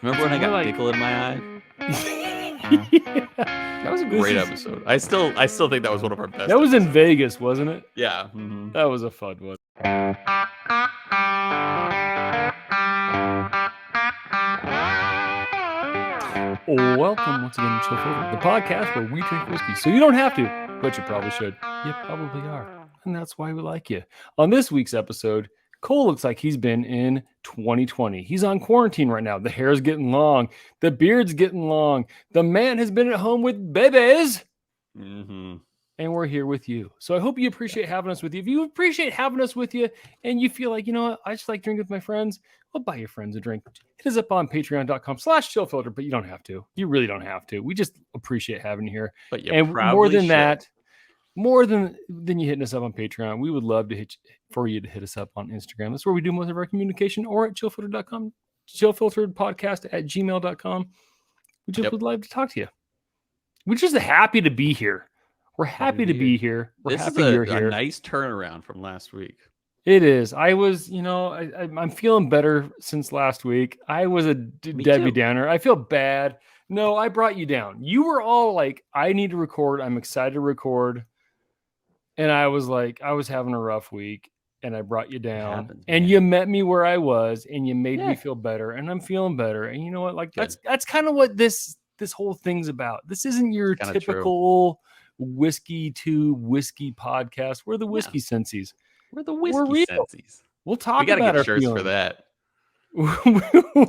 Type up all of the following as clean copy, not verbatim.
Remember when I got pickle in my eye? Yeah. That was a great episode. I still think that was one of our best. That was in episodes. Vegas, wasn't it? Yeah. Mm-hmm. That was a fun one. Welcome once again to Chill Filter, the podcast where we drink whiskey. So you don't have to, but you probably should. You probably are. And that's why we like you. On this week's episode, Cole looks like he's been in 2020. He's on quarantine right now. The hair's getting long. The beard's getting long. The man has been at home with babies. Mm-hmm. And we're here with you. So I hope you appreciate having us with you. If you appreciate having us with you and you feel like, you know what, I just like drinking with my friends, well, buy your friends a drink. Hit us up on patreon.com/chillfilter, but you don't have to. You really don't have to. We just appreciate having you here. But you and probably more than should. that, more than you hitting us up on Patreon, we would love to for you to hit us up on Instagram. That's where we do most of our communication, or at chillfilter.com, chillfilteredpodcast@gmail.com. We just would love to talk to you. We're just happy to be here. We're happy to be here. We're happy you're here. A nice turnaround from last week. It is. I was, I'm feeling better since last week. I was a Debbie Downer. I feel bad. No, I brought you down. You were all like, I need to record. I'm excited to record. And I was like, I was having a rough week and I brought you down. And you met me where I was and you made me feel better. And I'm feeling better. And you know what? Like that's kind of what this whole thing's about. This isn't your typical whiskey to whiskey podcast. We're the whiskey sensies. We're the whiskey sensies. We'll talk about get our shirts feelings. for that.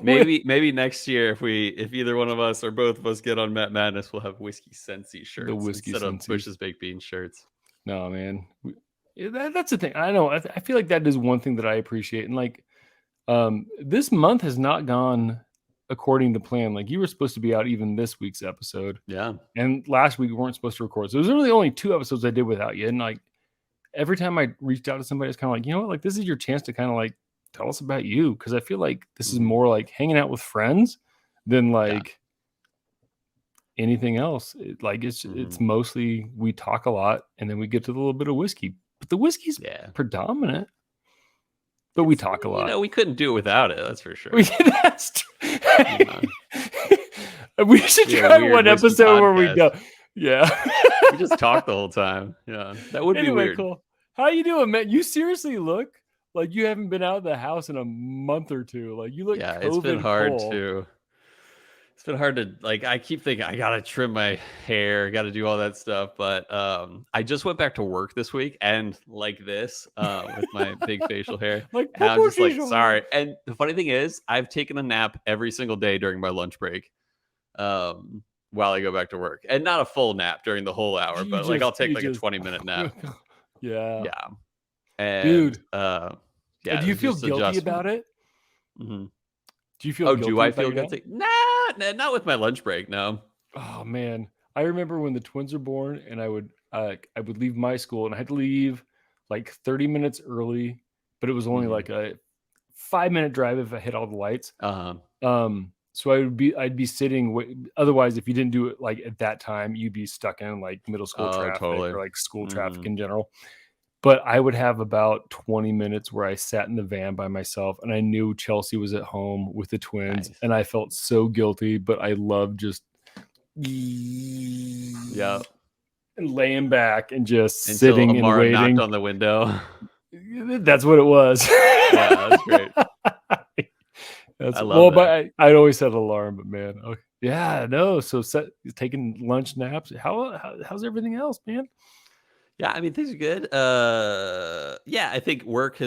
maybe next year if either one of us or both of us get on Matt Madness, we'll have whiskey sensey shirts the whiskey instead sensies. of Bush's Baked Bean shirts. No, man. That's the thing. I know. I feel like that is one thing that I appreciate. And like this month has not gone according to plan. Like you were supposed to be out even this week's episode. Yeah. And last week we weren't supposed to record. So there's really only 2 episodes I did without you. And like every time I reached out to somebody, it's kind of like, you know what, like this is your chance to kind of like tell us about you. Cause I feel like this is more like hanging out with friends than like anything else. It's mostly we talk a lot and then we get to the little bit of whiskey, but the whiskey's predominant. But we talk a lot. You know, we couldn't do it without it. That's for sure. That's true. We should try one episode where we go. Yeah. We just talk the whole time. Yeah. That would be weird. Cool. How you doing, man? You seriously look like you haven't been out of the house in a month or two. Like you look COVID it's been hard cold. too. It's been hard to like. I keep thinking I gotta trim my hair, gotta do all that stuff. But I just went back to work this week and like this with my big facial hair. Like and I'm just like sorry. And the funny thing is, I've taken a nap every single day during my lunch break, while I go back to work, and not a full nap during the whole hour, but like I'll take like a 20-minute nap. Yeah. And, dude. Do you feel guilty about it? Mm-hmm. Do you feel? Do I feel guilty? Nah, not with my lunch break. No. Oh man, I remember when the twins were born, and I would leave my school, and I had to leave like 30 minutes early, but it was only like a 5-minute drive if I hit all the lights. So I'd be sitting. Otherwise, if you didn't do it like at that time, you'd be stuck in like middle school traffic or like school traffic in general. But I would have about 20 minutes where I sat in the van by myself and I knew Chelsea was at home with the twins. Nice. And I felt so guilty, but I loved just and laying back and just sitting and waiting. Knocked on the window. That's what it was. Yeah, that's great. I love that. But I'd always set an alarm, but man. Okay. Yeah, no. So taking lunch naps. How's everything else, man? Yeah, I mean, things are good. I think work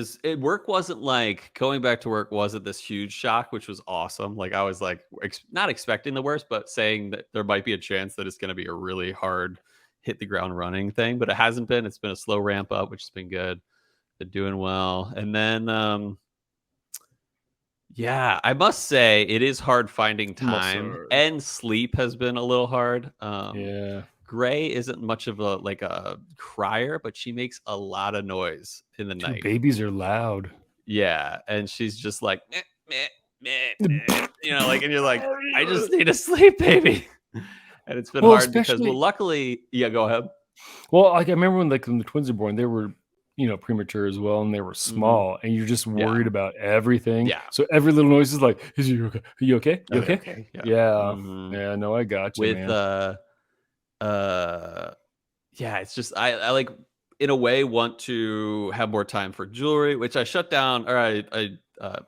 wasn't like going back to work wasn't this huge shock, which was awesome. Like I was like not expecting the worst, but saying that there might be a chance that it's going to be a really hard hit the ground running thing, but it hasn't been. It's been a slow ramp up, which has been good. Been doing well. And then, I must say it is hard finding time and sleep has been a little hard. Gray isn't much of a crier, but she makes a lot of noise in the night. Babies are loud. Yeah, and she's just like, meh, meh, meh, meh. And you're like, I just need to sleep, baby. And it's been hard because, luckily, go ahead. Well, like I remember when the twins were born, they were premature as well, and they were Hmm. small, and you're just Yeah. worried about everything. Yeah. So every little noise is like, "Is you okay? Are you okay? You Okay. okay?" Okay. Yeah. Yeah, Hmm. yeah. No, I got you, With man. uh yeah, it's just I like in a way want to have more time for jewelry, which I shut down or I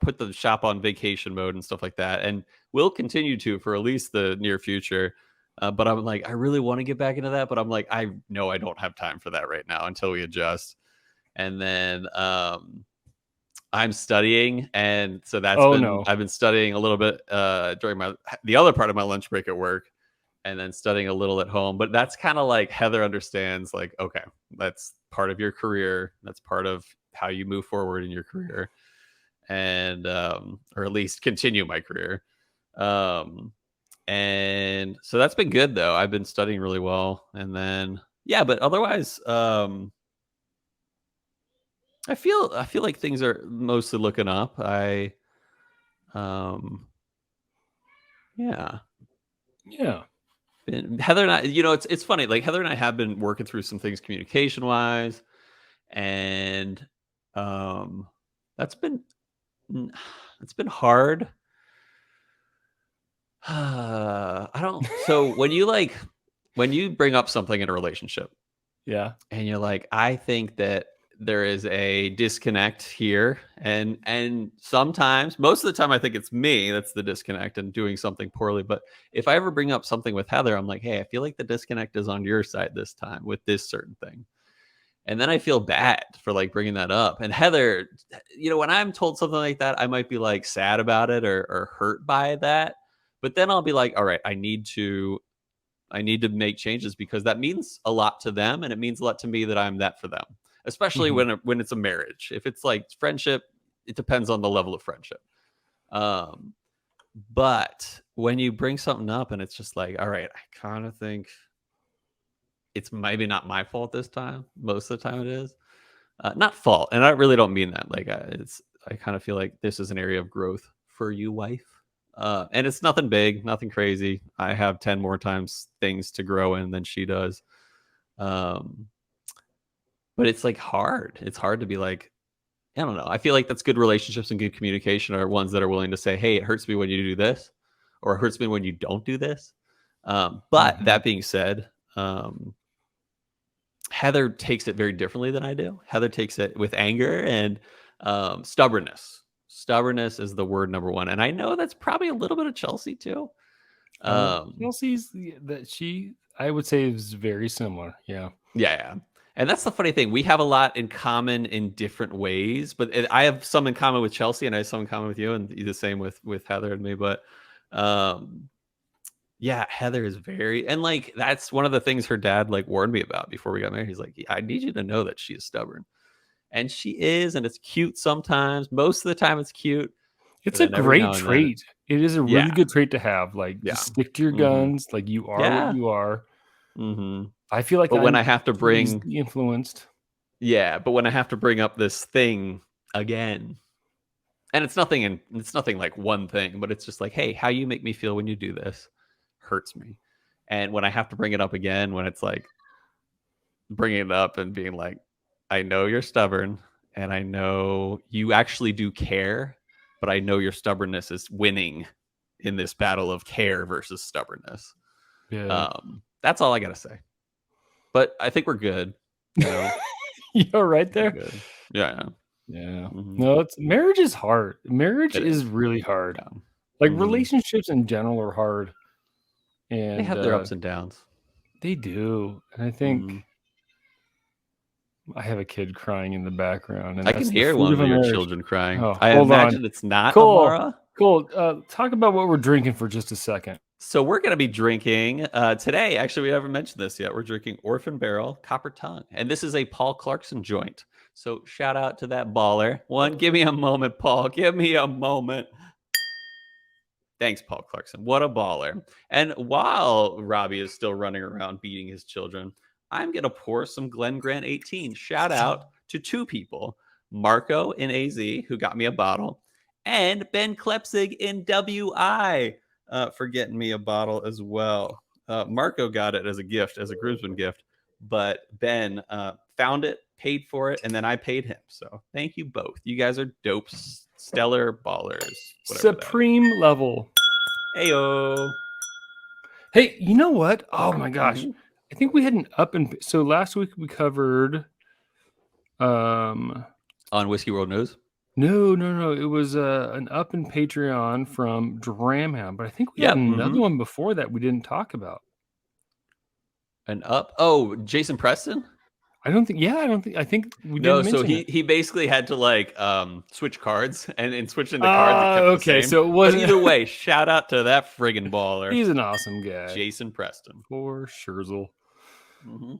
put the shop on vacation mode and stuff like that, and will continue to for at least the near future. But I'm like, I really want to get back into that, but I'm like, I know I don't have time for that right now until we adjust. And then I'm studying, and so Oh no. I've been studying a little bit during my the other part of my lunch break at work, and then studying a little at home. But that's kind of like Heather understands, like, okay, that's part of your career. That's part of how you move forward in your career, and or at least continue my career. Um, and so that's been good though. I've been studying really well, and then yeah, but otherwise, I feel like things are mostly looking up. Um, yeah. Yeah. Heather and I, it's funny. Like Heather and I have been working through some things communication wise, and um, that's been it's been hard. I don't. So when you bring up something in a relationship, Yeah. and you're like, I think that there is a disconnect here, and sometimes, most of the time, I think it's me that's the disconnect and doing something poorly. But if I ever bring up something with Heather, I'm like, hey, I feel like the disconnect is on your side this time with this certain thing. And then I feel bad for like bringing that up. And Heather, when I'm told something like that, I might be like sad about it or hurt by that. But then I'll be like, all right, I need to make changes because that means a lot to them and it means a lot to me that I'm that for them. Especially Hmm. when it's a marriage. If it's like friendship, it depends on the level of friendship. Um, but when you bring something up and it's just like, all right, I kind of think it's maybe not my fault this time. Most of the time it is. Not fault, and I really don't mean that. Like, I kind of feel like this is an area of growth for you, wife. And it's nothing big, nothing crazy. I have 10 more times things to grow in than she does. Um, but it's like hard. It's hard to be like, I don't know. I feel like that's good relationships and good communication are ones that are willing to say, hey, it hurts me when you do this, or it hurts me when you don't do this. But Hmm. that being said, Heather takes it very differently than I do. Heather takes it with anger and stubbornness. Stubbornness is the word number one, and I know that's probably a little bit of Chelsea too. Um, Chelsea's that she, I would say, is very similar. Yeah. yeah, yeah, and that's the funny thing. We have a lot in common in different ways, but I have some in common with Chelsea, and I have some in common with you, and the same with Heather and me. But um, yeah, Heather is very, and like that's one of the things her dad like warned me about before we got married. He's like, I need you to know that she is stubborn. And she is, and it's cute sometimes. Most of the time, it's cute, but It's a then every great now and then, trait. It is a yeah, really good trait to have. Like, yeah, just stick to your hmm guns. Like, you are what yeah, you are. hmm I feel like But when I'm I have to too bring, easily influenced. yeah, but when I have to bring up this thing again, and it's nothing like one thing, but it's just like, hey, how you make me feel when you do this hurts me, and when I have to bring it up again, when it's like bringing it up and being like, I know you're stubborn and I know you actually do care, but I know your stubbornness is winning in this battle of care versus stubbornness. Yeah. That's all I got to say. But I think we're good. You know, You're right we're there. good. Yeah. Yeah. Yeah. Mm-hmm. No, it's marriage is hard. Marriage It is. is really hard. Yeah. Like, Mm-hmm. relationships in general are hard, They and have their ups and downs. they do. And I Mm-hmm. think I have a kid crying in the background, and I can that's the hear fruit one of of a your marriage. children crying. Oh, I hold on. imagine it's not Cool. Amara. Cool. Talk about what we're drinking for just a second. So we're going to be drinking today. Actually, we haven't mentioned this yet. We're drinking Orphan Barrel Copper Tongue, and this is a Paul Clarkson joint. So shout out to that baller. Give me a moment, Paul. Give me a moment. Thanks, Paul Clarkson. What a baller. And while Robbie is still running around beating his children, I'm going to pour some Glen Grant 18. Shout out to two people, Marco in AZ, who got me a bottle, and Ben Klepsig in WI for getting me a bottle as well. Marco got it as a gift, as a groomsman gift. But Ben, found it, paid for it, and then I paid him. So thank you both. You guys are dope, stellar ballers. Supreme level. Heyo. Hey, you know what? Oh my gosh. Mm-hmm. I think we had an up and so last week we covered On Whiskey World News. No. It was an up in Patreon from Dramhound, but I think we had another one before that we didn't talk about. An up? Oh, Jason Preston? I think we didn't mention so he basically had to like switch cards and switching the cards. Okay, so it wasn't either way. Shout out to that friggin' baller. He's an awesome guy, Jason Preston. For Scherzel. Mm-hmm.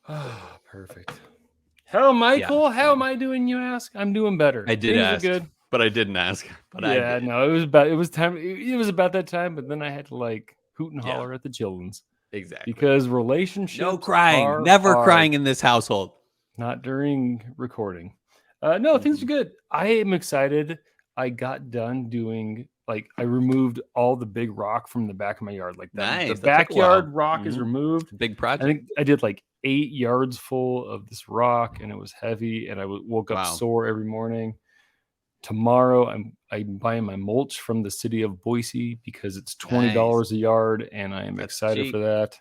Oh, perfect. Hello, Michael. Yeah. How am I doing? You ask. I'm doing better. I did ask, good, but I didn't ask. But yeah, no, it was time. It was about that time, but then I had to like hoot and holler at the children's. Exactly. Because relationships. No crying. Never crying in this household. Not during recording. No, things are good. I am excited. I got done doing I removed all the big rock from the back of my yard. Like that. Nice. The backyard rock is removed. Big project. I think I did like 8 yards full of this rock, and it was heavy. And I woke up sore every morning. Tomorrow, I'm buying my mulch from the city of Boise because it's $20 a yard, and I am excited for that.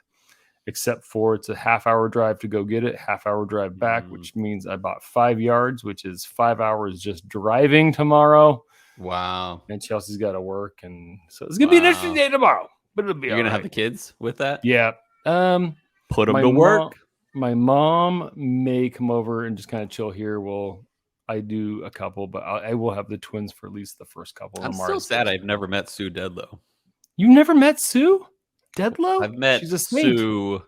Except for it's a half-hour drive to go get it, half-hour drive back, which means I bought 5 yards, which is 5 hours just driving tomorrow. Wow! And Chelsea's got to work, and so it's gonna be an interesting day tomorrow. But it'll be. You're gonna have the kids with that? Yeah. Put them to work. My mom may come over and just kind of chill here. I do a couple, but I will have the twins for at least the first couple. I'm still sad I've never met Sue Dedlow. You never met Sue Dedlow? I've met She's a saint. Sue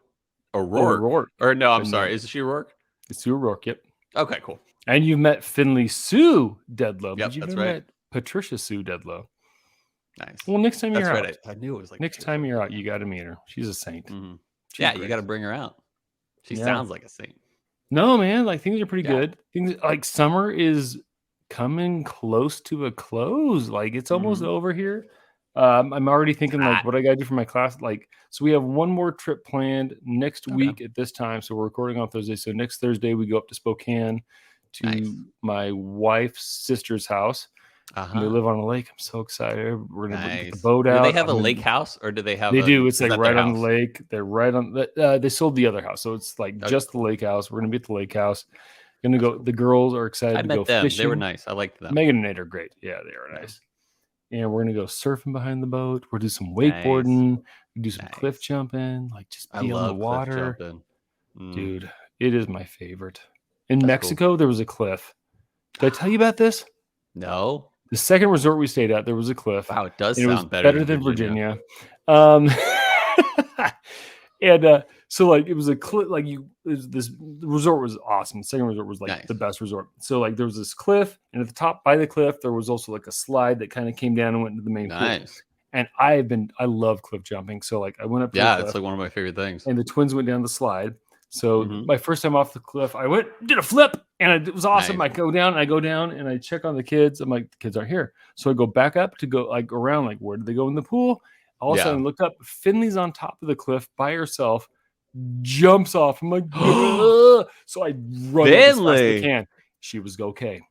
O'Rourke. Or no, I'm sorry. Is she O'Rourke? It's Sue O'Rourke, yep. Okay, cool. And you've met Finley Sue Dedlow. Yep, but you've that's never right. met Patricia Sue Dedlow. Nice. Well, next time you're out. Right. I knew it was like next time you're out, you got to meet her. She's a saint. Mm-hmm. Yeah, great. You got to bring her out. She sounds like a saint. No, man, like things are pretty good. Things like summer is coming close to a close. Like it's almost over here. I'm already thinking like what I gotta do for my class. Like, so we have one more trip planned next week at this time. So we're recording on Thursday. So next Thursday we go up to Spokane to my wife's sister's house. They live on a lake. I'm so excited. We're gonna get the boat out. Do they have a lake house, or do they have? They do. It's like right on the lake. They're right on the. They sold the other house, so it's like just the lake house. We're gonna be at the lake house. Gonna go. The girls are excited to go fishing. They were nice. I liked them. Megan and Nate are great. Yeah, they are nice. And we're gonna go surfing behind the boat. We'll do some wakeboarding. We do some cliff jumping. Like just be on the water. Dude, it is my favorite. In Mexico, there was a cliff. Did I tell you about this? No. The second resort we stayed at, there was a cliff. Wow, it does sound better than Virginia. And so like it was a cliff. Like this resort was awesome. The second resort was like the best resort. So like there was this cliff, and at the top by the cliff there was also like a slide that kind of came down and went into the main pool. And I love cliff jumping. So like I went up to the cliff, it's like one of my favorite things. And the twins went down the slide. So my first time off the cliff, I did a flip, and it was awesome. I go down and I check on the kids. I'm like, the kids aren't here. So I go back up to go like around, like where did they go in the pool? All of a sudden I looked up, Finley's on top of the cliff by herself, jumps off. I'm like, so I run as fast as I can. She was okay.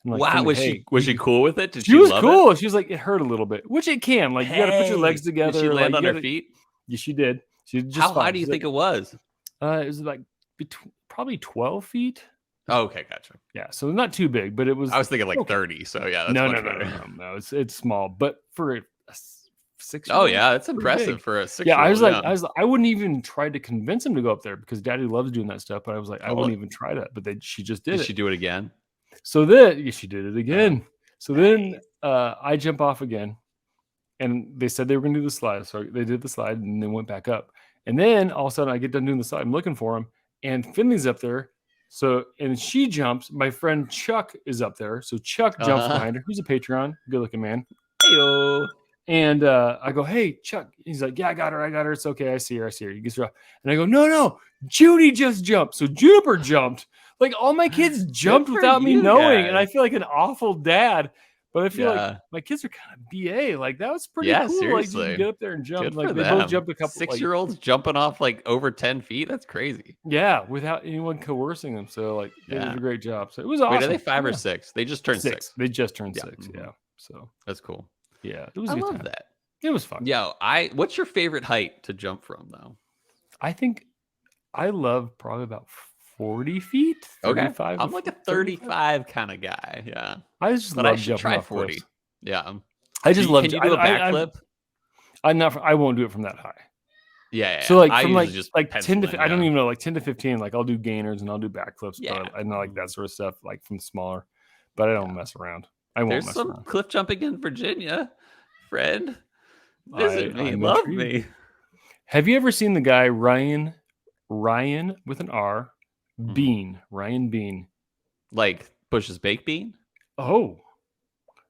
Like, wow, was she cool with it? Did she was cool. It? She was like, it hurt a little bit, which it can. Like you got to put your legs together. Did she land on her feet? Yeah, she did. She just how high do you think it was? It was like probably 12 feet. Oh, okay, gotcha. Yeah, so not too big, but it was. I was thinking like 30. So yeah, that's no. It's small, but for a 6. Oh yeah, that's impressive for a 6. Yeah, I was like, I wouldn't even try to convince him to go up there because Daddy loves doing that stuff. But I was like, I wouldn't even try that. But she just did it. Did she do it again? So then she did it again. So then I jump off again, and they said they were going to do the slide. So they did the slide and then went back up. And then all of a sudden I get done doing the slide. I'm looking for him, and Finley's up there. So, and she jumps. My friend Chuck is up there. So Chuck jumps behind her. Who's a Patreon? Good looking man. Heyo. And I go, hey, Chuck. He's like, yeah, I got her. It's okay. I see her. He gets her up. And I go, no. Judy just jumped. So Juniper jumped. Like all my kids jumped without me knowing. And I feel like an awful dad. But I feel like Yeah. my kids are kind of BA. Like that was pretty Yeah, cool. Like you can seriously. get up there and jump. Good Like for they both them. jumped a couple. Like 6-year-olds jumping off like over 10 feet. That's crazy. yeah, without anyone coercing them. So like they did Yeah. a great job. So it was Wait, are they awesome. 5 or Yeah. 6? They just turned 6. 6. They just turned Yeah. 6. Yeah. So That's cool. yeah, it was I a good love time. that. It was fun. Yeah. What's your favorite height to jump from though? I think I love probably about 40 feet, Okay. 35. I'm like a 35 kind of guy. Yeah. I just But I love should jumping try off 40. cliffs. Yeah. I just love. Can you do a backflip? I won't do it from that high. Yeah. So like I from usually like just like 10 pencil to in, I don't yeah. even know, like 10 to 15. Like I'll do gainers and I'll do backflips, Yeah. but I know like that sort of stuff like from smaller. But I don't mess around. I won't There's mess some around. cliff jumping in Virginia. Friend, visit me. I'm Love intrigued. me. Have you ever seen the guy Ryan with an R Bean? Ryan Bean. Like Bush's baked bean? Oh,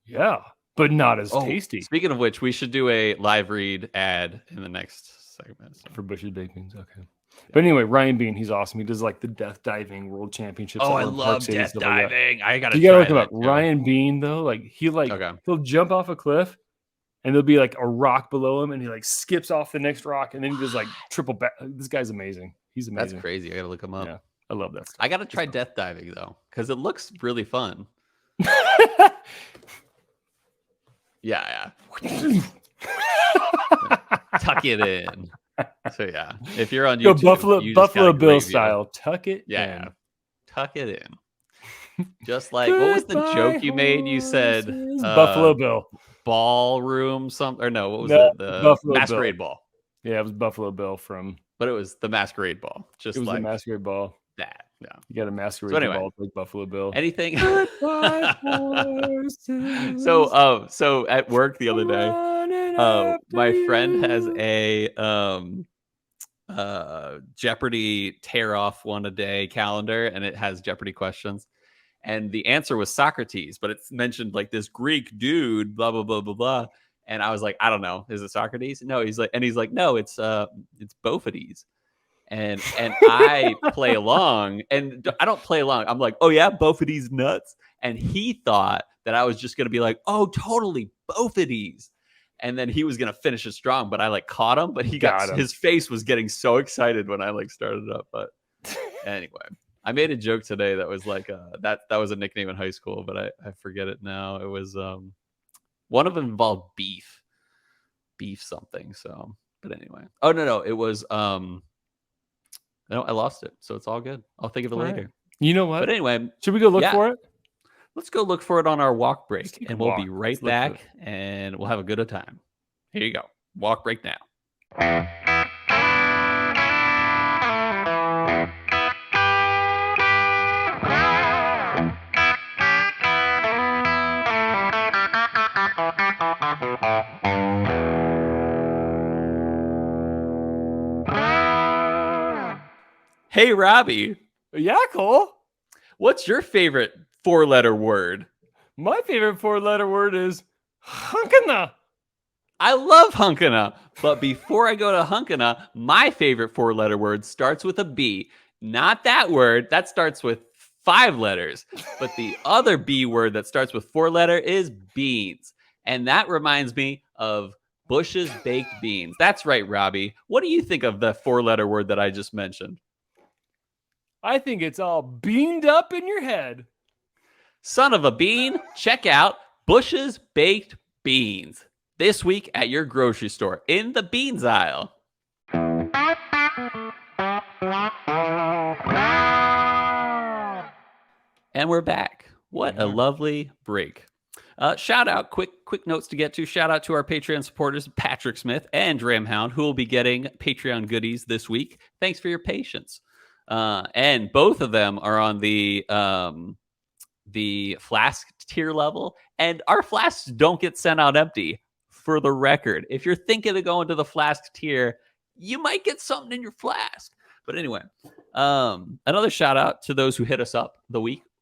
yeah, but not as tasty. Speaking of which, we should do a live read ad in the next segment. For Bush's baked beans. Okay. But anyway, Ryan Bean, he's awesome. He does like the death diving world championships. Oh, all I in Park love City, death stuff like that. diving. I gotta You gotta try look him up. that too. Ryan Bean though, like Okay. he'll jump off a cliff and there'll be like a rock below him and he like skips off the next rock and then he does like triple back. This guy's amazing. He's amazing. That's crazy. I gotta look him up. Yeah, I love that stuff. I gotta try death diving though, because it looks really fun. Yeah. Tuck it in. So yeah, if you're on Go YouTube, Buffalo Bill style. Tuck it Yeah, in. tuck it in. Just like what was the joke you made? You said Buffalo Bill ballroom something, or no? What was No, it? The Buffalo masquerade Bill. ball. Yeah, it was Buffalo Bill from. But it was the masquerade ball. Just It was like the masquerade ball. that. Yeah. You got a masquerade So anyway, ball like Buffalo Bill. Anything? Goodbye, So at work the other day, my friend has a Jeopardy tear off one a day calendar, and it has Jeopardy questions. And the answer was Socrates, but it's mentioned like this Greek dude, blah blah blah blah blah. And I was like, I don't know, is it Socrates? No, he's like, no, it's Bophades. And I play along, and I don't play along. I'm like, oh yeah, Bophades nuts. And he thought that I was just gonna be like, oh, totally Bophades. And then he was gonna finish it strong, but I like caught him. But his face was getting so excited when I like started up. But anyway, I made a joke today that was like that was a nickname in high school, but I forget it now. It was one of them involved beef something. So, but anyway, oh no, it was no, I lost it, so it's all good. I'll think of it later. Right. You know what? But anyway, should we go look for it? Let's go look for it on our walk break, and we'll be right Let's back, and we'll have a good time. Here you go. Walk break now. Hey, Robby. Yeah, Cole. What's your favorite 4-letter word? My favorite 4-letter word is hunkana. I love hunkana, but before I go to hunkana, my favorite 4-letter word starts with a B. Not that word. That starts with 5 letters. But the other B word that starts with 4-letter is beans. And that reminds me of Bush's baked beans. That's right, Robby. What do you think of the 4-letter word that I just mentioned? I think it's all beamed up in your head. Son of a bean, check out Bush's baked beans this week at your grocery store in the beans aisle. And we're back. What a lovely break. Shout out, quick notes to get to. Shout out to our Patreon supporters, Patrick Smith and Dramhound, who will be getting Patreon goodies this week. Thanks for your patience. And both of them are on the flask tier level, and our flasks don't get sent out empty. For the record, if you're thinking of going to the flask tier, you might get something in your flask. But anyway, another shout out to those who hit us up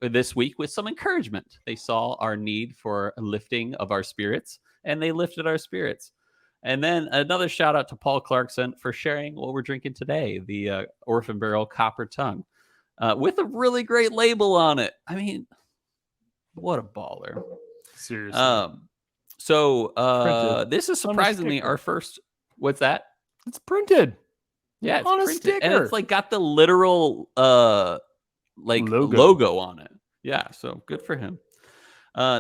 this week with some encouragement. They saw our need for a lifting of our spirits, and they lifted our spirits. And then another shout out to Paul Clarkson for sharing what we're drinking today, the Orphan Barrel Copper Tongue, with a really great label on it. I mean, what a baller. Seriously. Um, so Printed this is on a surprisingly sticker. our first. What's that? It's printed Yeah, it's on a printed, and it's sticker. like got the literal like Logo. logo on it. Yeah, so good for him.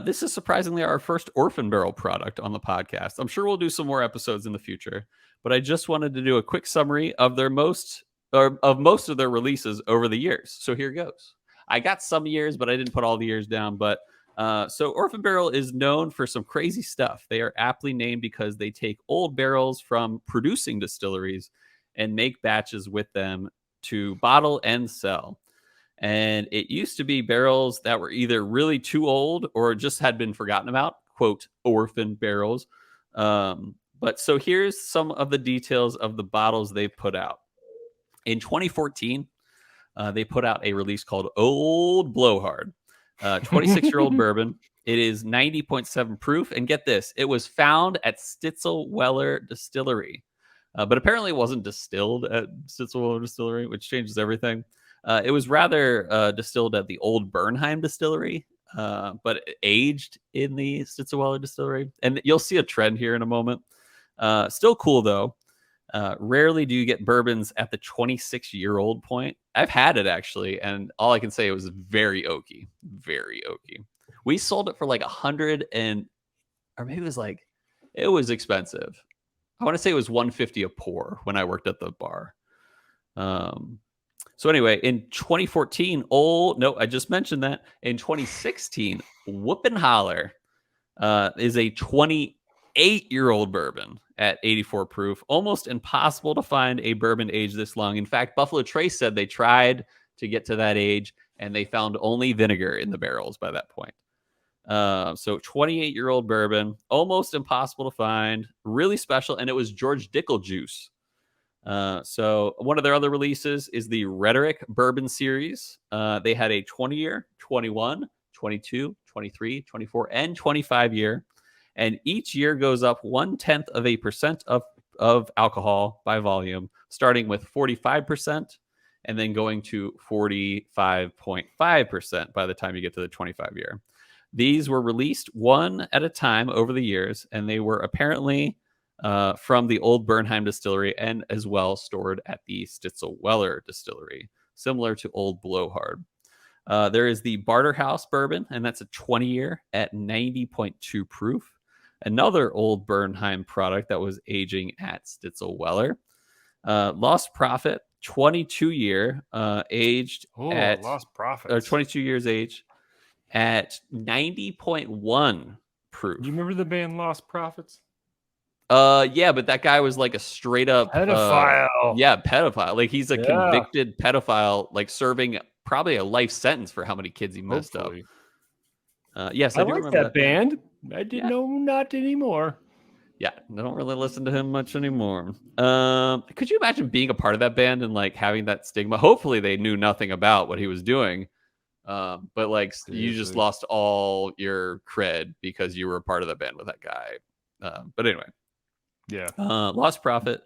This is surprisingly our first Orphan Barrel product on the podcast. I'm sure we'll do some more episodes in the future, but I just wanted to do a quick summary of their most or of most of their releases over the years. So here goes. I got some years, but I didn't put all the years down. But so Orphan Barrel is known for some crazy stuff. They are aptly named because they take old barrels from producing distilleries and make batches with them to bottle and sell. And it used to be barrels that were either really too old or just had been forgotten about, quote, orphan barrels. But so here's some of the details of the bottles they've put out. In 2014, they put out a release called Old Blowhard, 26-year-old bourbon. It is 90.7 proof. And get this, it was found at Stitzel-Weller Distillery. But apparently it wasn't distilled at Stitzel-Weller Distillery, which changes everything. It was rather distilled at the old Bernheim Distillery, but aged in the Stitzel-Weller Distillery. And you'll see a trend here in a moment. Still cool, though. Rarely do you get bourbons at the 26-year-old point. I've had it, actually, and all I can say, it was very oaky. Very oaky. We sold it for like 100 and, or maybe it was like, it was expensive. I want to say it was 150 a pour when I worked at the bar. So anyway, in 2014, I just mentioned that. In 2016, Whoopin' Holler is a 28-year-old bourbon at 84 proof. Almost impossible to find a bourbon aged this long. In fact, Buffalo Trace said they tried to get to that age, and they found only vinegar in the barrels by that point. So 28-year-old bourbon, almost impossible to find, really special, and it was George Dickel juice. So one of their other releases is the Rhetoric Bourbon Series. They had a 20-year, 21, 22, 23, 24, and 25 year. And each year goes up 0.1% of alcohol by volume, starting with 45% and then going to 45.5% by the time you get to the 25 year. These were released one at a time over the years, and they were apparently from the old Bernheim distillery and as well stored at the Stitzel-Weller distillery, similar to Old Blowhard. There is the Barter House bourbon, and that's a 20-year at 90.2 proof. Another old Bernheim product that was aging at Stitzel-Weller. Lost Prophet, 22-year aged at Lost Profits. or 22 years age at 90.1 proof. Do you remember the band Lost Profits? Yeah, but that guy was like a straight up pedophile. Pedophile. Like he's a convicted pedophile, like serving probably a life sentence for how many kids he messed up. Yes, I do like remember that band. I didn't know, not anymore. Yeah, I don't really listen to him much anymore. Could you imagine being a part of that band and like having that stigma? Hopefully they knew nothing about what he was doing. But like seriously, you just lost all your cred because you were a part of the band with that guy. But anyway. Yeah. Lost Prophet.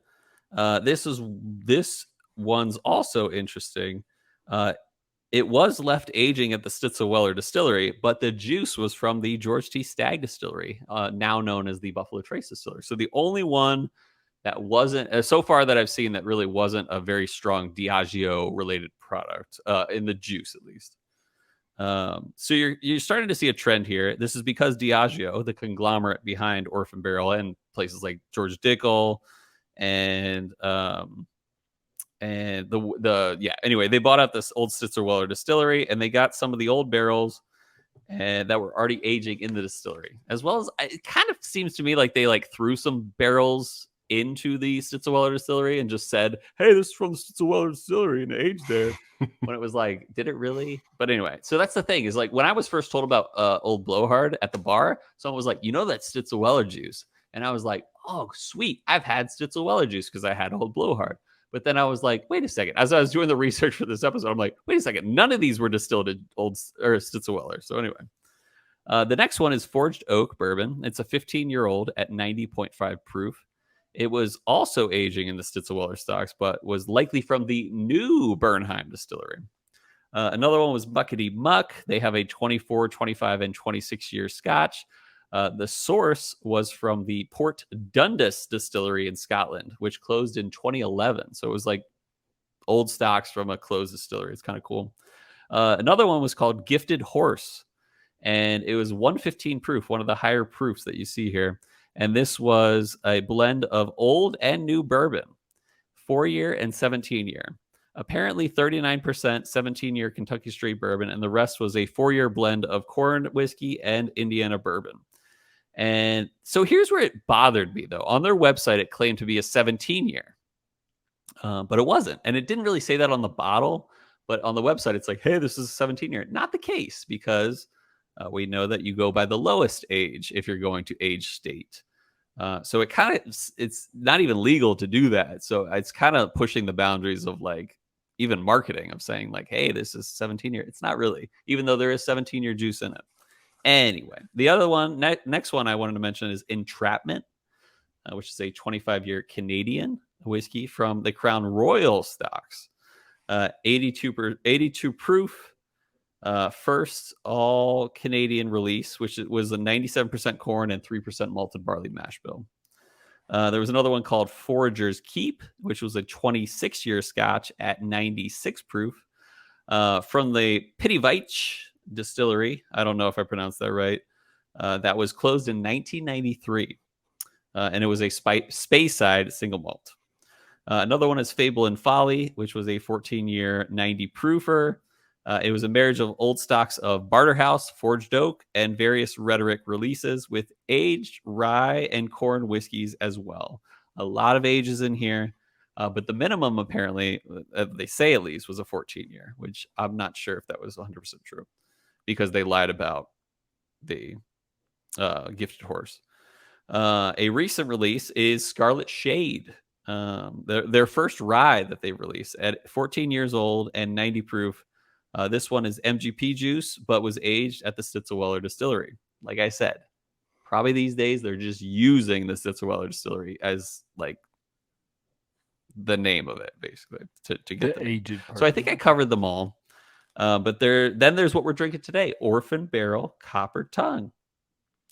This one's also interesting. It was left aging at the Stitzel-Weller distillery, but the juice was from the George T. Stagg distillery, now known as the Buffalo Trace distillery. So the only one that wasn't, so far that I've seen, that really wasn't a very strong Diageo related product, in the juice at least. So you're starting to see a trend here. This is because Diageo, the conglomerate behind Orphan Barrel and places like George Dickel and anyway, they bought out this old Stitzel-Weller distillery, and they got some of the old barrels and that were already aging in the distillery, as well as it kind of seems to me like they like threw some barrels into the Stitzel-Weller distillery and just said, "Hey, this is from the Stitzel-Weller distillery," and aged there. When it was like, did it really? But anyway, so that's the thing, is like when I was first told about Old Blowhard at the bar, someone was like, "You know that Stitzel-Weller juice?" And I was like, "Oh, sweet. I've had Stitzel-Weller juice because I had Old Blowhard." But then I was like, wait a second. As I was doing the research for this episode, I'm like, wait a second. None of these were distilled at Old or Stitzel-Weller. So anyway, the next one is Forged Oak Bourbon. It's a 15-year-old at 90.5 proof. It was also aging in the Stitzel-Weller stocks, but was likely from the new Bernheim distillery. Another one was Muckety Muck. They have a 24, 25, and 26-year Scotch. The source was from the Port Dundas distillery in Scotland, which closed in 2011. So it was like old stocks from a closed distillery. It's kind of cool. Another one was called Gifted Horse, and it was 115 proof, one of the higher proofs that you see here. And this was a blend of old and new bourbon, 4-year and 17-year. Apparently 39% 17-year Kentucky straight bourbon, and the rest was a 4-year blend of corn whiskey and Indiana bourbon. And so here's where it bothered me, though. On their website, it claimed to be a 17-year, but it wasn't. And it didn't really say that on the bottle, but on the website, it's like, hey, this is a 17-year. Not the case, because we know that you go by the lowest age if you're going to age state. So it kind of, it's not even legal to do that. So it's kind of pushing the boundaries of like even marketing, of saying like, hey, this is 17-year. It's not really, even though there is 17-year juice in it. Anyway, the other one, next one I wanted to mention is Entrapment, which is a 25-year Canadian whiskey from the Crown Royal stocks. 82 proof, first all Canadian release, which was a 97% corn and 3% malted barley mash bill. There was another one called Forager's Keep, which was a 26-year Scotch at 96 proof, from the Pittiveitch distillery. I don't know if I pronounced that right. That was closed in 1993, and it was a Speyside single malt. Another one is Fable and Folly, which was a 14-year 90 proofer. It was a marriage of old stocks of Barterhouse, Forged Oak, and various Rhetoric releases with aged rye and corn whiskeys as well. A lot of ages in here, but the minimum, apparently, they say at least, was a 14-year, which I'm not sure if that was 100% true, because they lied about the Gifted Horse. A recent release is Scarlet Shade, their first rye that they released at 14 years old and 90 proof. This one is MGP juice, but was aged at the Stitzelweller distillery. Like I said, probably these days they're just using the Stitzelweller distillery as like the name of it, basically, to get the aged part. So I think I covered them all. But there's what we're drinking today, Orphan Barrel Copper Tongue.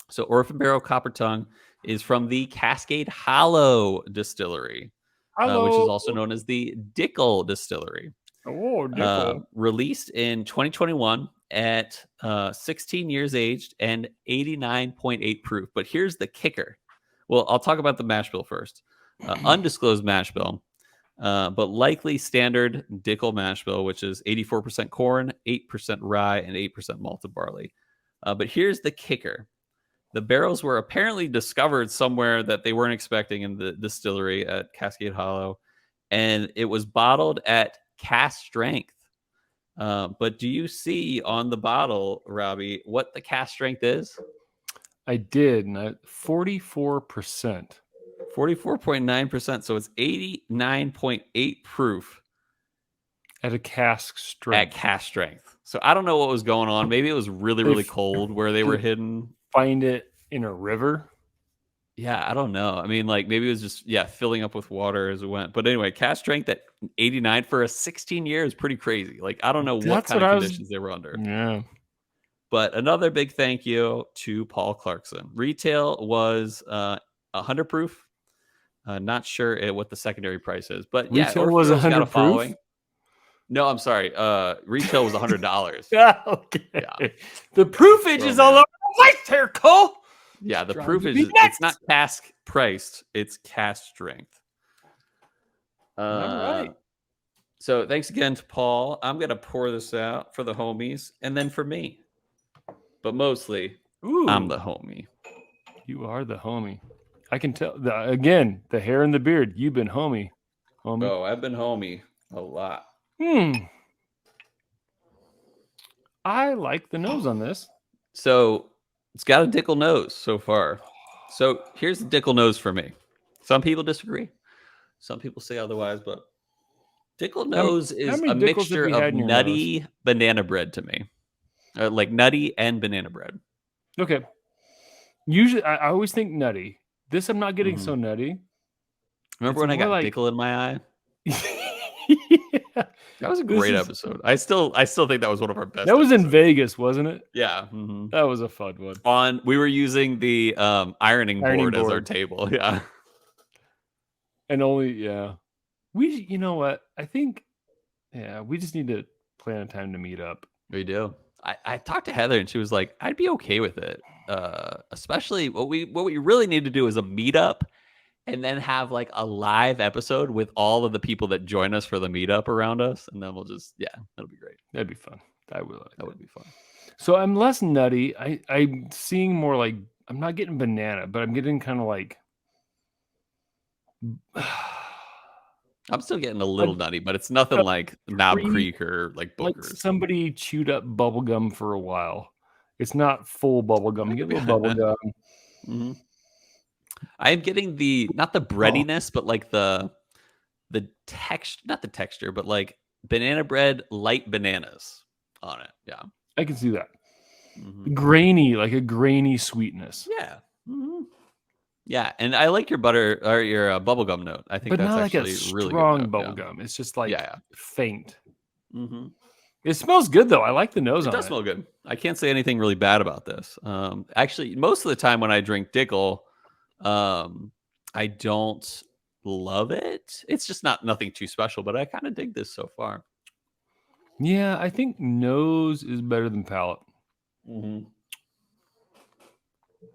So Orphan Barrel Copper Tongue is from the Cascade Hollow distillery, which is also known as the Dickel distillery. Oh, Dickel. Released in 2021 at 16 years aged and 89.8 proof. But here's the kicker. Well, I'll talk about the mash bill first. Undisclosed mash bill, but likely standard Dickel mash bill, which is 84% corn, 8% rye, and 8% malted barley. But here's the kicker. The barrels were apparently discovered somewhere that they weren't expecting in the distillery at Cascade Hollow, and it was bottled at cask strength. But do you see on the bottle, Robbie, what the cask strength is? I did. 44%. 44.9%. So it's 89.8 proof. At a cask strength. At cask strength. So I don't know what was going on. Maybe it was really, really cold where they were hidden. Find it in a river? Yeah, I don't know. I mean, like, maybe it was just, filling up with water as it went. But anyway, cask strength at 89 for a 16-year is pretty crazy. Like, I don't know what kind of conditions they were under. Yeah. But another big thank you to Paul Clarkson. Retail was 100 proof. Not sure what the secondary price is. But retail was 100 proof? No, I'm sorry. Retail was $100. Okay. Yeah. The proofage is all over the place here, Cole. Yeah, the proof is, it's not cask priced, it's cask strength. All right. So thanks again to Paul. I'm going to pour this out for the homies and then for me. But mostly, I'm the homie. You are the homie. I can tell. Again, the hair and the beard. You've been homie. Oh, I've been homie a lot. I like the nose on this. So it's got a Dickel nose so far. So here's the Dickel nose for me. Some people disagree. Some people say otherwise, but Dickel nose is a mixture of nutty banana bread to me. Like nutty and banana bread. Okay. Usually, I always think nutty. This I'm not getting so nutty. Remember when I got Dickel in my eye? Yeah. That was a This great is episode. I still think that was one of our best that was in episodes. Vegas, wasn't it? Yeah. That was a fun one. We were using the ironing Ironing board as our board. table. Yeah. And only, yeah. You know what? I think, yeah, we just need to plan a time to meet up. We do. I talked to Heather and she was like, I'd be okay with it. Especially what we really need to do is a meetup and then have like a live episode with all of the people that join us for the meetup around us. And then we'll just, yeah, that'll be great. That'd be fun. That would be fun. So I'm less nutty. I'm seeing more like, I'm not getting banana, but I'm getting kind of like, I'm still getting a little nutty, but it's nothing like Knob Creek or like like Booker's. somebody chewed up bubble gum for a while. It's not full bubble gum. You get a little bubble gum. Mm-hmm. I am getting not the breadiness, but like the texture, not the texture, but like banana bread, light bananas on it. Yeah, I can see that. Grainy, like a grainy sweetness. Yeah. Yeah, and I like your butter or your bubblegum note. I think but that's not actually like a really strong good bubble gum. It's just like yeah. faint. It smells good though. I like the nose on it. It does smell good. I can't say anything really bad about this. Actually, most of the time when I drink Dickel, I don't love it. It's just nothing too special, but I kind of dig this so far. Yeah, I think nose is better than palate.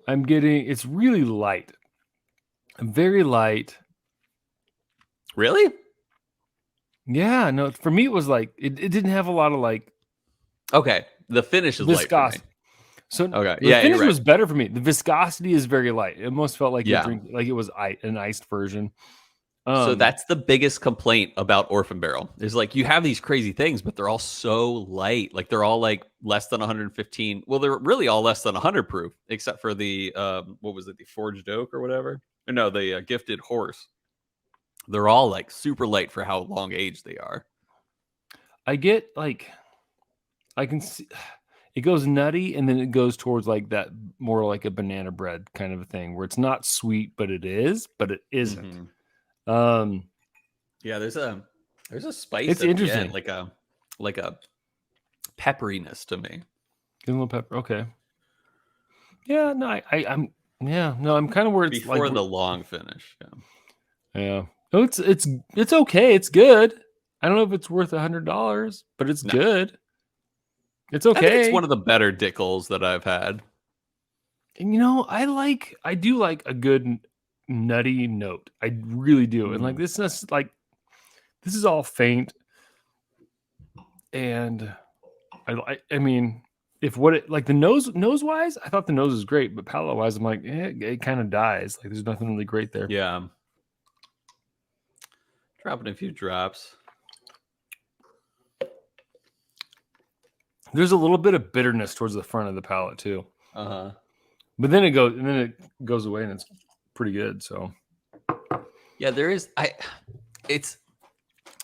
I'm getting, it's really light. Very light. Really? Yeah, no, for me it was like, it didn't have a lot of like. Okay, the finish is light for me. So okay, the finish was better for me. The viscosity is very light. It almost felt like like it was an iced version. So that's the biggest complaint about Orphan Barrel is like you have these crazy things, but they're all so light. Like they're all like less than 115. Well, they're really all less than 100 proof, except for the what was it, the Forged Oak or whatever? Or no, the Gifted Horse. They're all like super light for how long aged they are. I get like, I can see it goes nutty and then it goes towards like that more like a banana bread kind of a thing where it's not sweet, but it is, but it isn't. Yeah, there's a spice. It's interesting, like a pepperiness to me. Get a little pepper. Okay. Yeah, no, I'm kind of where it's before like the long finish. Yeah. No, it's okay. It's good. I don't know if it's worth $100, but it's good. It's okay. I think it's one of the better Dickels that I've had. And I do like a good nutty note. I really do. And like this is all faint. And I mean, if what it like the nose wise, I thought the nose was great, but palate wise, I'm like, it kind of dies. Like there's nothing really great there. Yeah. Dropping a few drops. There's a little bit of bitterness towards the front of the palate too. But then it goes away and it's pretty good. So yeah, there is.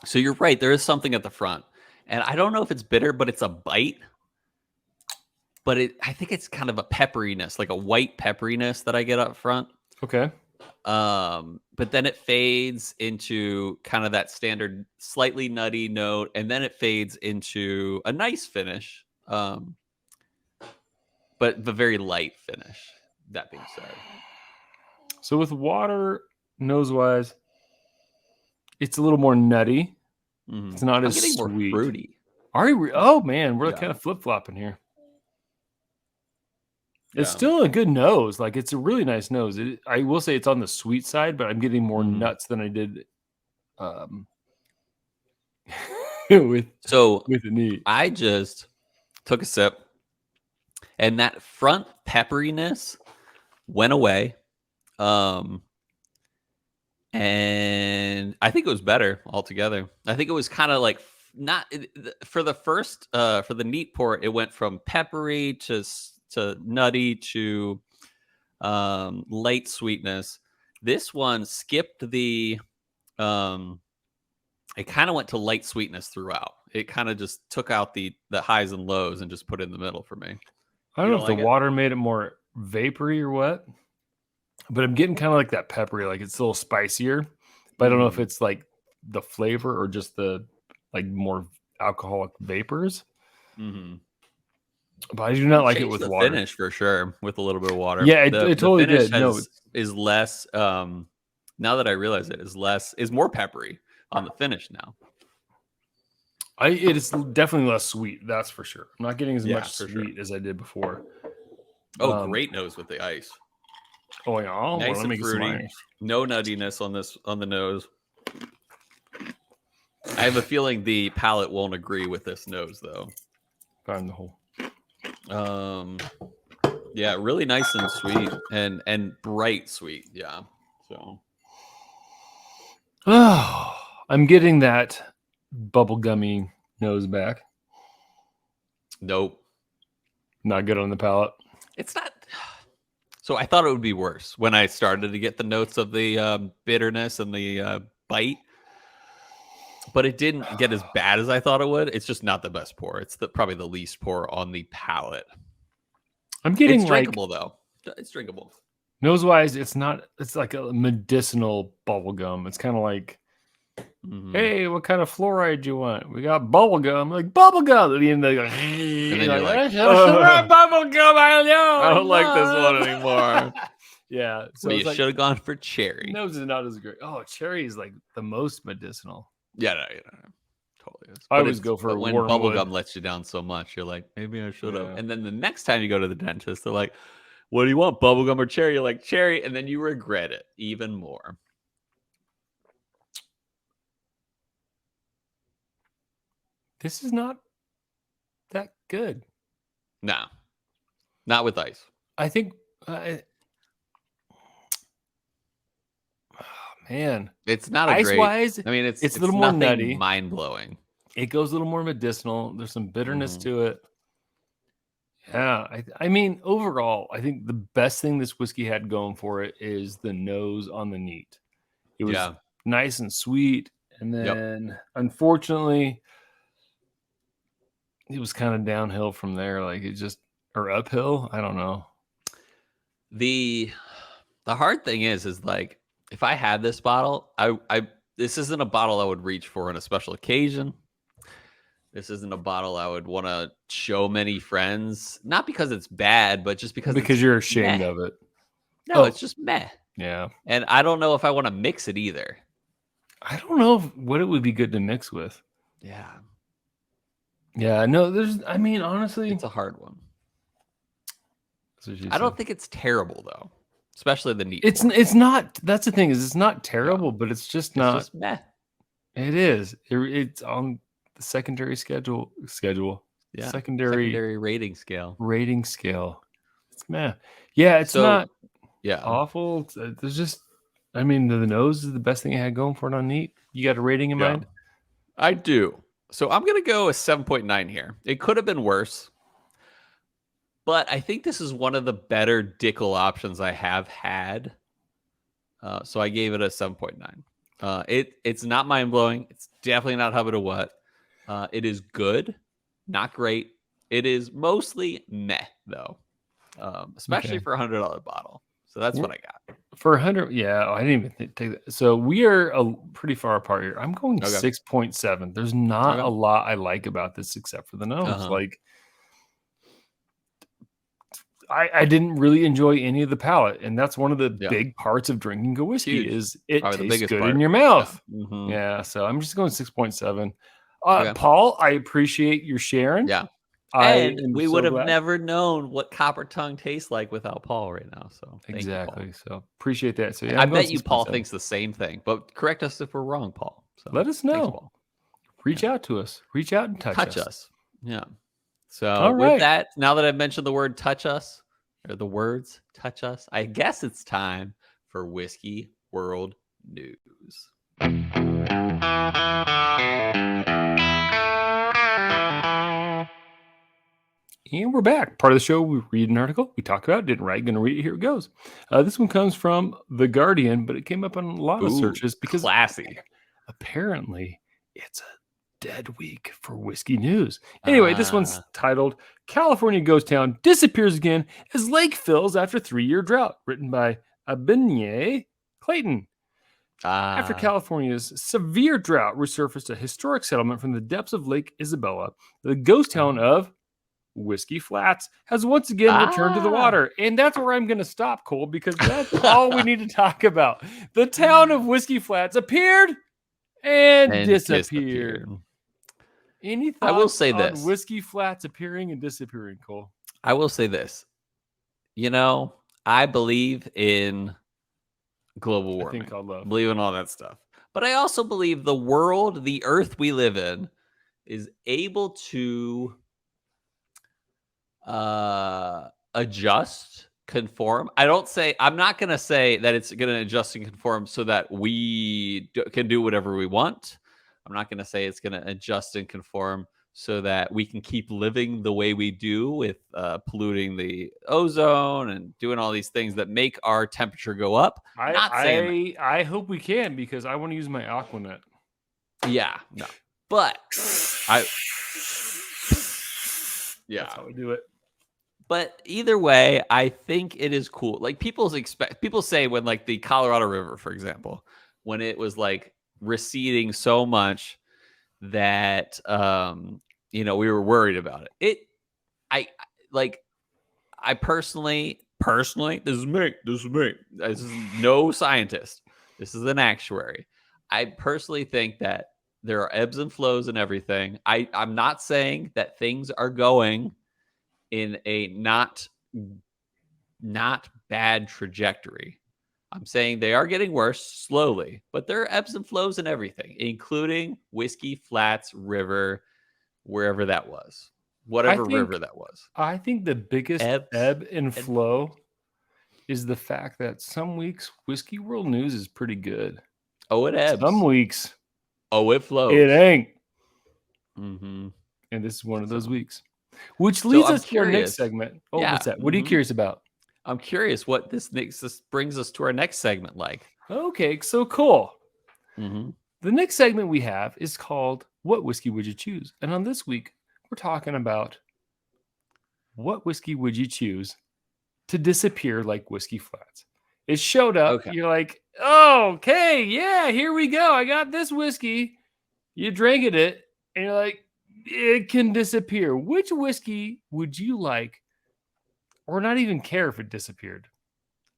So you're right. There is something at the front, and I don't know if it's bitter, but it's a bite. But I think it's kind of a pepperiness, like a white pepperiness that I get up front. Okay. But then it fades into kind of that standard slightly nutty note, and then it fades into a nice finish. But the very light finish, that being said. So with water, nose-wise, it's a little more nutty. It's not as sweet. More fruity. Oh man, we're kind of flip-flopping here. It's still a good nose. Like it's a really nice nose. I will say it's on the sweet side, but I'm getting more nuts than I did with the neat. I just took a sip, and that front pepperiness went away. And I think it was better altogether. I think it was kind of like not for the first for the neat pour. It went from peppery to nutty to light sweetness. This one skipped the it kind of went to light sweetness throughout. It kind of just took out the highs and lows and just put it in the middle for me. I don't know if the water made it more vapory or what, but I'm getting kind of like that peppery, like it's a little spicier, but I don't know if it's like the flavor or just the like more alcoholic vapors. Mm-hmm. But I do not like it Changed with the water. finish for sure with a little bit of water. Yeah, it The totally finish did. No, is less. Now that I realize it, is more peppery on the finish now. it is definitely less sweet. That's for sure. I'm not getting as Yeah, much for sure. sweet as I did before. Oh, great nose with the ice. Oh yeah, well, Nice let me and get some fruity. ice. No nuttiness on the nose. I have a feeling the palate won't agree with this nose though. Find the hole. Yeah, really nice and sweet and bright sweet. Yeah. So Oh, I'm getting that bubblegummy nose back. nope. Not good on the palate. It's not. So I thought it would be worse when I started to get the notes of the bitterness and the bite, but it didn't get as bad as I thought it would. It's just not the best pour. It's probably the least pour on the palate. I'm getting It's drinkable though. It's drinkable. Nose wise, it's not. It's like a medicinal bubble gum. It's kind of like, hey, what kind of fluoride do you want? We got bubble gum. Like bubble gum. At the end, they go, And then you're like, bubble gum. I know. I don't like this one anymore. Yeah. So Well, you it's should have gone for cherry. nose is not as great. Oh, cherry is like the most medicinal. Yeah, no, totally is. I always go for when wormwood. bubblegum lets you down so much, you're like, maybe I should have. Yeah. And then the next time you go to the dentist, they're like, what do you want, bubblegum or cherry? You're like, cherry, and then you regret it even more. This is not that good. No, not with ice. I think, man, It's not a ice great. wise. I mean, it's a little more nutty, mind blowing. It goes a little more medicinal. There's some bitterness to it. Yeah, I mean, overall, I think the best thing this whiskey had going for it is the nose on the neat. It was nice and sweet, and then unfortunately, it was kind of downhill from there. Like it just or uphill. I don't know. The hard thing is like if I had this bottle, I this isn't a bottle I would reach for on a special occasion. This isn't a bottle I would want to show many friends. Not because it's bad, but just because you're ashamed of it. No, it's just meh. Yeah. And I don't know if I want to mix it either. I don't know what it would be good to mix with. Yeah. Yeah, no, I mean, honestly. It's a hard one. I don't think it's terrible, though. Especially the neat. It's not. That's the thing is it's not terrible, but it's just not. It's just meh. It is. It's on the secondary schedule. Yeah. Secondary rating scale. It's meh. Yeah, it's not awful. There's just, I mean, the nose is the best thing I had going for it on neat. You got a rating in mind? I do. So I'm going to go a 7.9 here. It could have been worse, but I think this is one of the better Dickel options I have had. So I gave it a 7.9. It's not mind-blowing. It's definitely not Hubbard or what. It is good, not great. It is mostly meh, though, especially for a $100 bottle. So that's what I got. For 100, yeah, I didn't even take that. So we are pretty far apart here. I'm going 6.7. There's not a lot I like about this except for the nose. Like, I didn't really enjoy any of the palate, and that's one of the big parts of drinking a whiskey is it probably tastes good in your mouth. Yeah, so I'm just going 6.7. Paul, I appreciate your sharing. Yeah. And we would have never known what Copper Tongue tastes like without Paul right now. So exactly. So appreciate that. So I bet you Paul thinks the same thing, but correct us if we're wrong, Paul. So let us know. Thanks, Paul. Reach out to us. Reach out and touch us. Yeah. So with that, now that I've mentioned the word touch us or the words touch us, I guess it's time for Whiskey World News. And we're back. Part of the show, we read an article. We talk about it. Didn't write. Going to read it. Here it goes. This one comes from The Guardian, but it came up on a lot of searches because classy. Apparently, it's a dead week for whiskey news. Anyway, this one's titled California Ghost Town Disappears Again as Lake Fills After 3-Year Drought, written by Abinye Clayton. After Ah. California's severe drought resurfaced a historic settlement from the depths of Lake Isabella, the ghost town of Whiskey Flats has once again returned to the Ah. water. And that's where I'm going to stop, Cole, because that's all we need to talk about. The town of Whiskey Flats appeared and And disappeared. disappeared. Any I will thoughts say on this. Whiskey Flats appearing and disappearing, Cole? I will say this. You know, I believe in global A thing warming. called love. Believe in all that stuff. But I also believe the world, the earth we live in, is able to adjust, conform. I'm not going to say that it's going to adjust and conform so that we can do whatever we want. I'm not going to say it's going to adjust and conform so that we can keep living the way we do with polluting the ozone and doing all these things that make our temperature go up. Not saying that. I hope we can, because I want to use my Aquanet. Yeah, no. But I yeah. That's how we do it. But either way, I think it is cool. Like people say when like the Colorado River, for example, when it was like receding so much that we were worried about it. I like I personally, this is me. This is no scientist. This is an actuary. I personally think that there are ebbs and flows and everything. I'm not saying that things are going in a not bad trajectory. I'm saying they are getting worse slowly, but there are ebbs and flows in everything, including Whiskey Flats River, wherever that was, whatever river that was. I think the biggest ebb and flow is the fact that some weeks Whiskey World News is pretty good. Oh, it ebbs. Some weeks, it flows. It ain't. Mm-hmm. And this is one of those weeks. Which leads us to our next segment. Oh, yeah. What's that? What are you curious about? I'm curious what this brings us to our next segment like. Okay, so cool. Mm-hmm. The next segment we have is called What Whiskey Would You Choose? And on this week, we're talking about what whiskey would you choose to disappear like Whiskey Flats? It showed up. Okay. You're like, oh, okay, yeah, here we go. I got this whiskey. You drank it, and you're like, it can disappear. Which whiskey would you like, or not even care if it disappeared?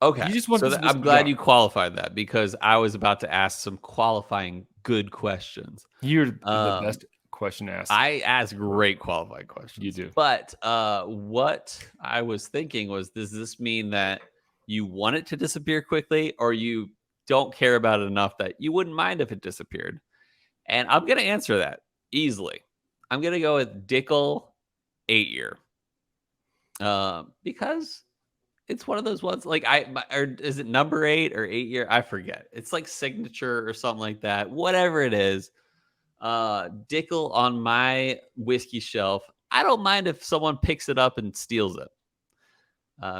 Okay, you just want I'm glad you qualified that, because I was about to ask some qualifying good questions. You're the best question asked. I ask great qualified questions. You do. But what I was thinking was, does this mean that you want it to disappear quickly, or you don't care about it enough that you wouldn't mind if it disappeared? And I'm going to answer that easily. I'm going to go with Dickel 8-year. Because it's one of those ones, like or is it number 8 or 8-year? I forget. It's like signature or something like that. Whatever it is. Dickel on my whiskey shelf. I don't mind if someone picks it up and steals it.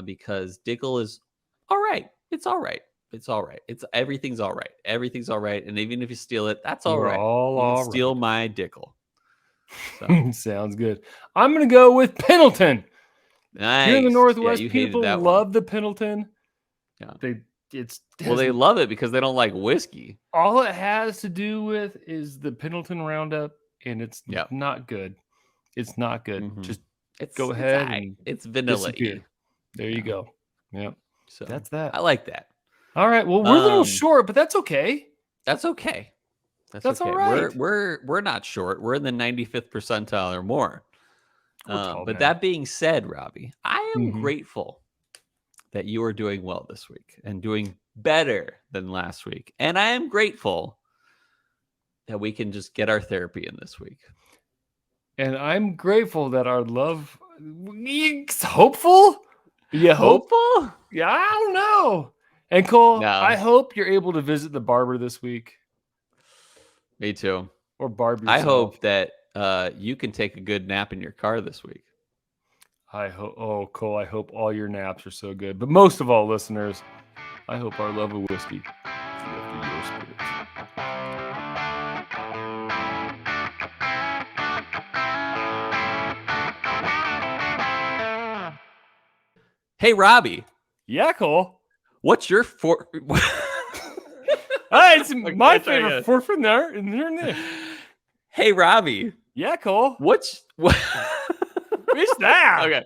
Because Dickel is all right. It's all right. It's all right. Everything's all right. Everything's all right. And even if you steal it, that's all right. You can steal my Dickel. So. Sounds good. I'm going to go with Pendleton. Nice. Here in the Northwest, people love the Pendleton. Yeah. They love it because they don't like whiskey. All it has to do with is the Pendleton Roundup, and it's not good. It's not good. Mm-hmm. Just go ahead and it's vanilla. There you go. Yep. So that's that. I like that. All right. Well, we're a little short, but that's okay. That's okay. That's okay. All right. We're not short. We're in the 95th percentile or more. But that being said, Robbie, I am grateful that you are doing well this week and doing better than last week. And I am grateful that we can just get our therapy in this week. And I'm grateful that our love... Hopeful? Yeah, hopeful? Yeah, I don't know. And Cole, I hope you're able to visit the barber this week. Me too. Or barb yourself. I hope that you can take a good nap in your car this week. Cole, I hope all your naps are so good. But most of all, listeners, I hope our love of whiskey lifted your spirits. Hey, Robbie. Yeah, Cole. What's your It's Okay, my try favorite again. fourth from there. And there and there. Hey, Robbie, Yeah, Cole. what's what? What's that? Okay.